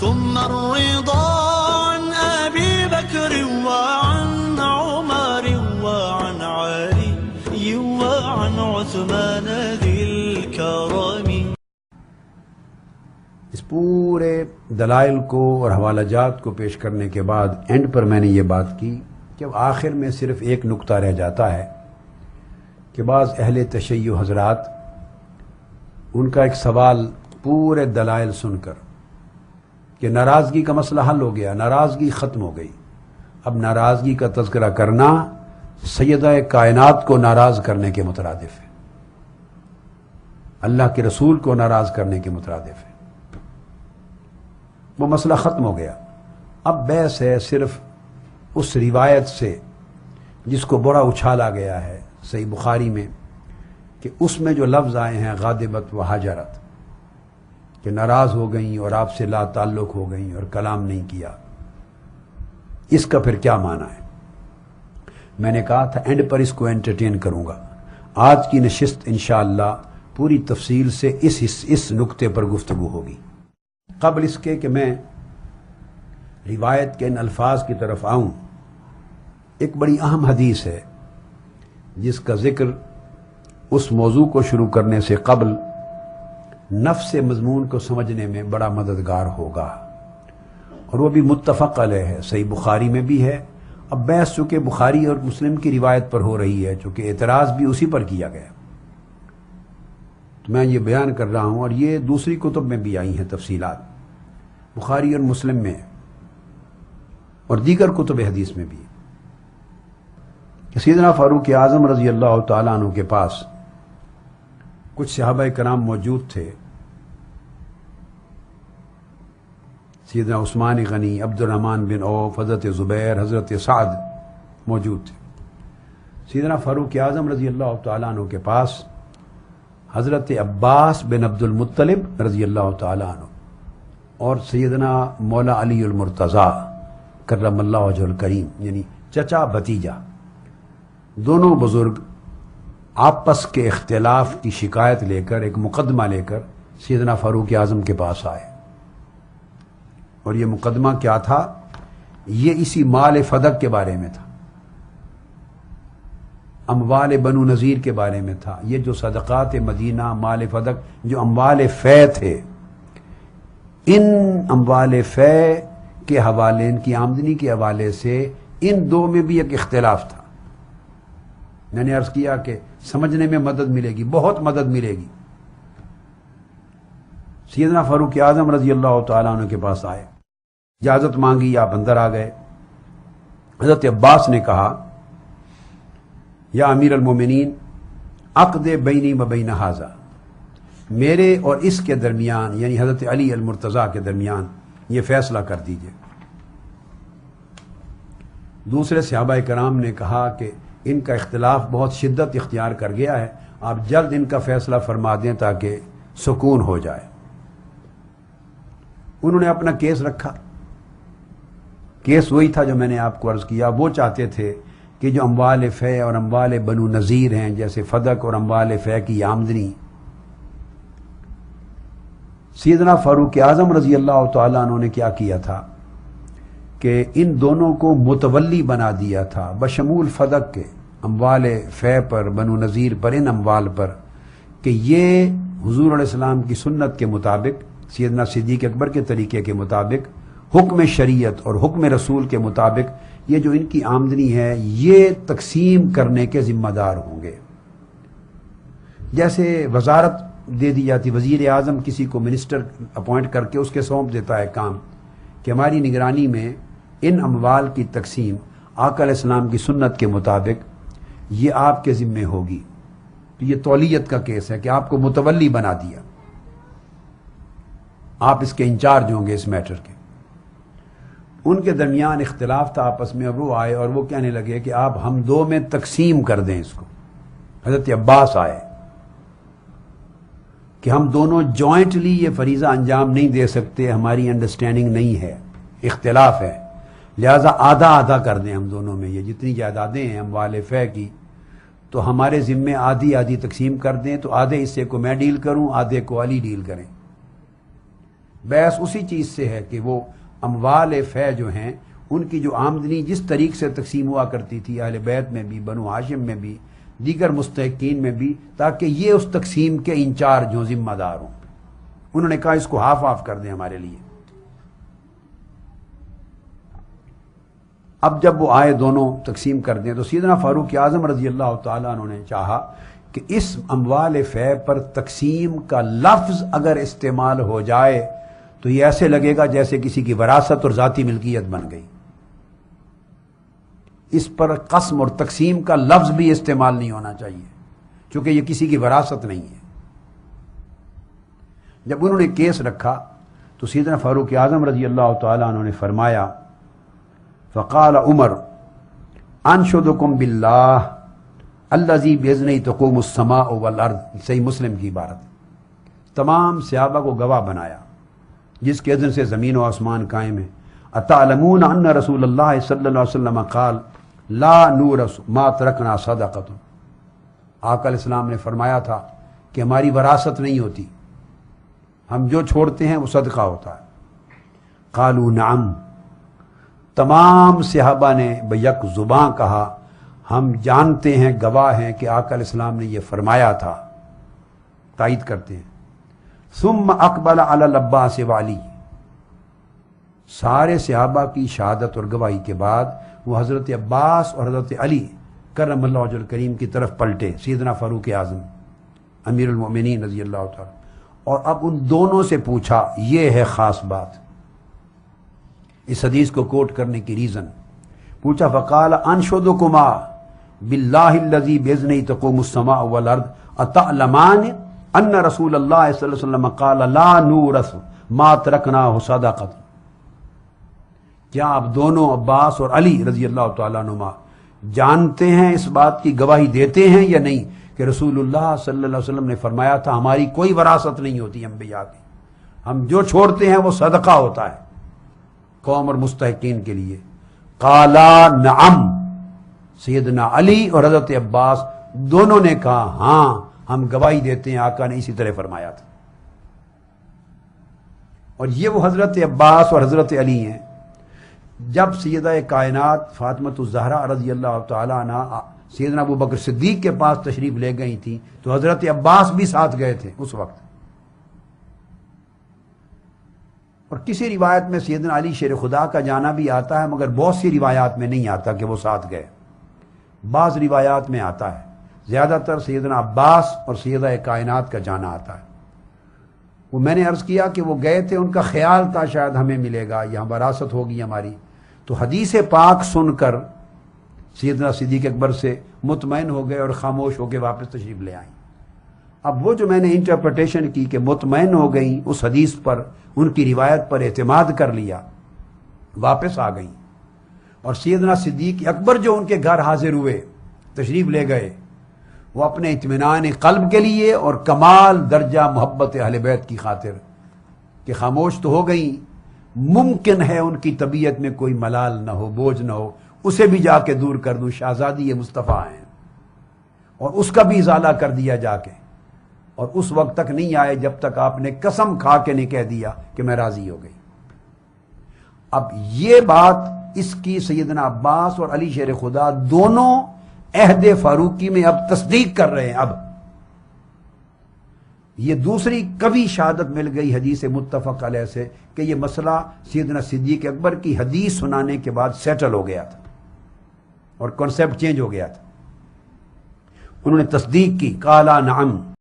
ثم الرضا عن أبي بكر وعن عمر وعن علي وعن عثمان ذي الكرم. اس پورے دلائل کو اور حوالہ جات کو پیش کرنے کے بعد اینڈ پر میں نے یہ بات کی کہ اب آخر میں صرف ایک نقطہ رہ جاتا ہے کہ بعض اہل تشیع حضرات ان کا ایک سوال پورے دلائل سن کر کہ ناراضگی کا مسئلہ حل ہو گیا، ناراضگی ختم ہو گئی، اب ناراضگی کا تذکرہ کرنا سیدہ کائنات کو ناراض کرنے کے مترادف ہے، اللہ کے رسول کو ناراض کرنے کے مترادف ہے. وہ مسئلہ ختم ہو گیا. اب بحث ہے صرف اس روایت سے جس کو بڑا اچھالا گیا ہے صحیح بخاری میں، کہ اس میں جو لفظ آئے ہیں غاضبت و حاجرت، کہ ناراض ہو گئیں اور آپ سے لا تعلق ہو گئیں اور کلام نہیں کیا، اس کا پھر کیا معنی ہے؟ میں نے کہا تھا اینڈ پر اس کو انٹرٹین کروں گا. آج کی نشست انشاءاللہ پوری تفصیل سے اس نقطے پر گفتگو ہوگی. قبل اس کے کہ میں روایت کے ان الفاظ کی طرف آؤں، ایک بڑی اہم حدیث ہے جس کا ذکر اس موضوع کو شروع کرنے سے قبل نفس مضمون کو سمجھنے میں بڑا مددگار ہوگا، اور وہ بھی متفق علیہ ہے، صحیح بخاری میں بھی ہے. اب بحث چونکہ بخاری اور مسلم کی روایت پر ہو رہی ہے، چونکہ اعتراض بھی اسی پر کیا گیا، تو میں یہ بیان کر رہا ہوں، اور یہ دوسری کتب میں بھی آئی ہیں تفصیلات، بخاری اور مسلم میں اور دیگر کتب حدیث میں بھی. سیدنا فاروق اعظم رضی اللہ تعالیٰ عنہ کے پاس کچھ صحابہ کرام موجود تھے. سیدنا عثمان غنی، عبد الرحمن بن عوف، حضرت زبیر، حضرت سعد موجود تھے. سیدنا فاروق اعظم رضی اللہ تعالیٰ عنہ کے پاس حضرت عباس بن عبد المطلب رضی اللہ تعالیٰ عنہ اور سیدنا مولا علی المرتضیٰ کرم اللہ وجہ الکریم، یعنی چچا بھتیجا، دونوں بزرگ آپس کے اختلاف کی شکایت لے کر، ایک مقدمہ لے کر سیدنا فاروق اعظم کے پاس آئے. اور یہ مقدمہ کیا تھا؟ یہ اسی مال فدق کے بارے میں تھا، اموال بنو نذیر کے بارے میں تھا. یہ جو صدقات مدینہ، مال فدق، جو اموال فے تھے، ان اموال فے کے حوالے، ان کی آمدنی کے حوالے سے ان دو میں بھی ایک اختلاف تھا. میں نے عرض کیا کہ سمجھنے میں مدد ملے گی، بہت مدد ملے گی. سیدنا فاروق اعظم رضی اللہ تعالیٰ عنہ کے پاس آئے، اجازت مانگی، آپ اندر آ گئے. حضرت عباس نے کہا یا امیر المومنین عقد بینی و بین ھذا، میرے اور اس کے درمیان، یعنی حضرت علی المرتضیٰ کے درمیان یہ فیصلہ کر دیجئے. دوسرے صحابہ کرام نے کہا کہ ان کا اختلاف بہت شدت اختیار کر گیا ہے، آپ جلد ان کا فیصلہ فرما دیں تاکہ سکون ہو جائے. انہوں نے اپنا کیس رکھا. کیس وہی تھا جو میں نے آپ کو عرض کیا. وہ چاہتے تھے کہ جو اموال فے اور اموال بنو نذیر ہیں، جیسے فدق اور اموال فے کی آمدنی، سیدنا فاروق اعظم رضی اللہ تعالیٰ عنہ نے کیا کیا تھا کہ ان دونوں کو متولی بنا دیا تھا، بشمول فدق کے، اموال فے پر، بنو نذیر پر، ان اموال پر، کہ یہ حضور علیہ السلام کی سنت کے مطابق، سیدنا صدیق اکبر کے طریقے کے مطابق، حکم شریعت اور حکم رسول کے مطابق یہ جو ان کی آمدنی ہے یہ تقسیم کرنے کے ذمہ دار ہوں گے. جیسے وزارت دے دی جاتی، وزیر اعظم کسی کو منسٹر اپوائنٹ کر کے اس کے سونپ دیتا ہے کام کہ ہماری نگرانی میں ان اموال کی تقسیم آقا علیہ السلام کی سنت کے مطابق یہ آپ کے ذمے ہوگی. تو یہ تولیت کا کیس ہے کہ آپ کو متولی بنا دیا، آپ اس کے انچارج ہوں گے اس میٹر کے. ان کے درمیان اختلاف تھا آپس میں، اور وہ آئے اور وہ کہنے لگے کہ آپ ہم دو میں تقسیم کر دیں اس کو. حضرت عباس آئے کہ ہم دونوں جوائنٹلی یہ فریضہ انجام نہیں دے سکتے، ہماری انڈرسٹینڈنگ نہیں ہے، اختلاف ہے، لہذا آدھا آدھا کر دیں ہم دونوں میں. یہ جتنی جائیدادیں ہیں اموال فے کی تو ہمارے ذمے آدھی آدھی تقسیم کر دیں، تو آدھے حصے کو میں ڈیل کروں، آدھے کو علی ڈیل کریں. بحث اسی چیز سے ہے کہ وہ اموال فے جو ہیں ان کی جو آمدنی جس طریق سے تقسیم ہوا کرتی تھی اہل بیت میں بھی، بنو ہاشم میں بھی، دیگر مستحقین میں بھی، تاکہ یہ اس تقسیم کے انچارج ہوں، ذمہ دار ہوں۔ انہوں نے کہا اس کو ہاف آف کر دیں ہمارے لیے۔ اب جب وہ آئے دونوں تقسیم کر دیں تو سیدنا فاروق اعظم رضی اللہ تعالیٰ عنہ نے چاہا کہ اس اموال فے پر تقسیم کا لفظ اگر استعمال ہو جائے تو یہ ایسے لگے گا جیسے کسی کی وراثت اور ذاتی ملکیت بن گئی۔ اس پر قسم اور تقسیم کا لفظ بھی استعمال نہیں ہونا چاہیے، چونکہ یہ کسی کی وراثت نہیں ہے۔ جب انہوں نے کیس رکھا تو سیدنا فاروق اعظم رضی اللہ تعالیٰ عنہ نے فرمایا، فقال عمر انشدکم باللہ الذی باذنہ تقوم السماء والارض، صحیح مسلم کی عبارت، تمام صحابہ کو گواہ بنایا جس کے اذن سے زمین و آسمان قائم ہے، اتعلمون ان رسول اللہ صلی اللہ علیہ وسلم قال لا نورث ما ترکنا صدقۃ، آقا علیہ السلام نے فرمایا تھا کہ ہماری وراثت نہیں ہوتی، ہم جو چھوڑتے ہیں وہ صدقہ ہوتا ہے۔ قالوا نعم، تمام صحابہ نے بیک زباں کہا ہم جانتے ہیں، گواہ ہیں کہ آقا علیہ السلام نے یہ فرمایا تھا، تائید کرتے ہیں۔ ثم اقبل علی العباس وعلی، سارے صحابہ کی شہادت اور گواہی کے بعد وہ حضرت عباس اور حضرت علی کرم اللہ وجہ الکریم کی طرف پلٹے، سیدنا فاروق اعظم امیر المؤمنین رضی اللہ تعالی، اور اب ان دونوں سے پوچھا، یہ ہے خاص بات اس حدیث کو کوٹ کرنے کی ریزن، پوچھا فقال انشدکما باللہ الذی باذنہ تقوم السماء والارض اتعلمان ان رسول اللہ صلی اللہ علیہ وسلم قال لا نورث ما ترکناہ صدقۃ، کیا آپ دونوں عباس اور علی رضی اللہ تعالیٰ عنہما جانتے ہیں، اس بات کی گواہی دیتے ہیں یا نہیں کہ رسول اللہ صلی اللہ علیہ وسلم نے فرمایا تھا ہماری کوئی وراثت نہیں ہوتی انبیاء کی، ہم جو چھوڑتے ہیں وہ صدقہ ہوتا ہے قوم اور مستحقین کے لیے؟ قالا نعم، سیدنا علی اور حضرت عباس دونوں نے کہا ہاں ہم گواہی دیتے ہیں، آقا نے اسی طرح فرمایا تھا۔ اور یہ وہ حضرت عباس اور حضرت علی ہیں، جب سیدہ کائنات فاطمۃ الزہرا رضی اللہ تعالیٰ عنہ سیدنا ابو بکر صدیق کے پاس تشریف لے گئی تھی تو حضرت عباس بھی ساتھ گئے تھے اس وقت، اور کسی روایت میں سیدنا علی شیر خدا کا جانا بھی آتا ہے، مگر بہت سی روایات میں نہیں آتا کہ وہ ساتھ گئے، بعض روایات میں آتا ہے، زیادہ تر سیدنا عباس اور سیدہ کائنات کا جانا آتا ہے۔ وہ میں نے عرض کیا کہ وہ گئے تھے، ان کا خیال تھا شاید ہمیں ملے گا یا وراثت ہوگی ہماری، تو حدیث پاک سن کر سیدنا صدیق اکبر سے مطمئن ہو گئے اور خاموش ہو کے واپس تشریف لے آئیں۔ اب وہ جو میں نے انٹرپریٹیشن کی کہ مطمئن ہو گئیں اس حدیث پر، ان کی روایت پر اعتماد کر لیا، واپس آ گئیں، اور سیدنا صدیق اکبر جو ان کے گھر حاضر ہوئے، تشریف لے گئے، وہ اپنے اطمینان قلب کے لیے اور کمال درجہ محبت اہل بیت کی خاطر کہ خاموش تو ہو گئیں، ممکن ہے ان کی طبیعت میں کوئی ملال نہ ہو، بوجھ نہ ہو، اسے بھی جا کے دور کر دوں، شہزادی یہ مصطفیٰ ہیں، اور اس کا بھی ازالہ کر دیا جا کے، اور اس وقت تک نہیں آئے جب تک آپ نے قسم کھا کے نہیں کہہ دیا کہ میں راضی ہو گئی۔ اب یہ بات اس کی سیدنا عباس اور علی شیر خدا دونوں عہد فاروقی میں اب تصدیق کر رہے ہیں۔ اب یہ دوسری کبھی شہادت مل گئی حدیث متفق علیہ سے کہ یہ مسئلہ سیدنا صدیق اکبر کی حدیث سنانے کے بعد سیٹل ہو گیا تھا اور کانسیپٹ چینج ہو گیا تھا۔ انہوں نے تصدیق کی، قالا نعم،